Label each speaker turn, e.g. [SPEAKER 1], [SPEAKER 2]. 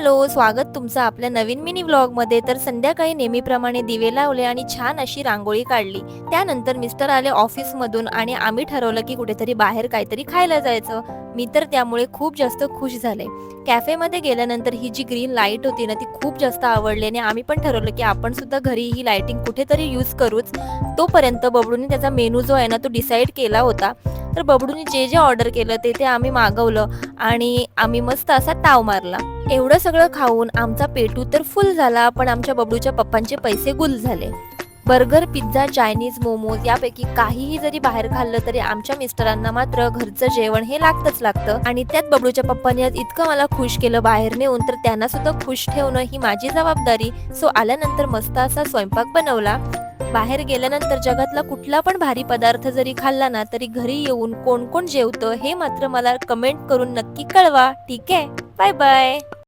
[SPEAKER 1] Hello, स्वागत तुमचं आपल्या नवीन मिनी व्लॉगमध्ये. तर संध्याकाळी नेहमीप्रमाणे दिवे लावले आणि छान अशी रांगोळी काढली. त्यानंतर मिस्टर आले ऑफिसमधून आणि आम्ही ठरवलं की कुठेतरी बाहेर काहीतरी खायला जायचं. मी तर त्यामुळे खूप जास्त खुश झाले. कॅफेमध्ये गेल्यानंतर ही जी ग्रीन लाईट होती ना, ती खूप जास्त आवडली आणि आम्ही पण ठरवलं की आपण सुद्धा घरी ही लाइटिंग कुठेतरी यूज करूच. तोपर्यंत बबडूने त्याचा मेनू जो आहे ना, तो डिसाईड केला होता. तर बबडूने जे ऑर्डर केलं ते आम्ही मागवलं आणि आम्ही मस्त असा ताव मारला. एवढं सगळं खाऊन आमचा पेटू तर फुल झाला, पण आमच्या बबडूच्या पप्पांचे पैसे गुल झाले. बर्गर, पिझ्झा, चायनीज, मोमोज यापैकी काहीही जरी बाहेर खाल्लं तरी आमच्या मिस्टरांना मात्र घरचं जेवण हे लागतं आणि त्यात बबडूच्या पप्पांनी आज इतकं मला खुश केलं बाहेर नेऊन, तर त्यांना सुद्धा खुश ठेवणं ही माझी जबाबदारी. सो आल्यानंतर मस्त असा स्वयंपाक बनवला. बाहेर गेल्यानंतर जगातला कुठला पण भारी पदार्थ जरी खाल्ला ना, तरी घरी येऊन कोण कोण जेवतं हे मात्र मला कमेंट करून नक्की कळवा. ठीक आहे, बाय बाय.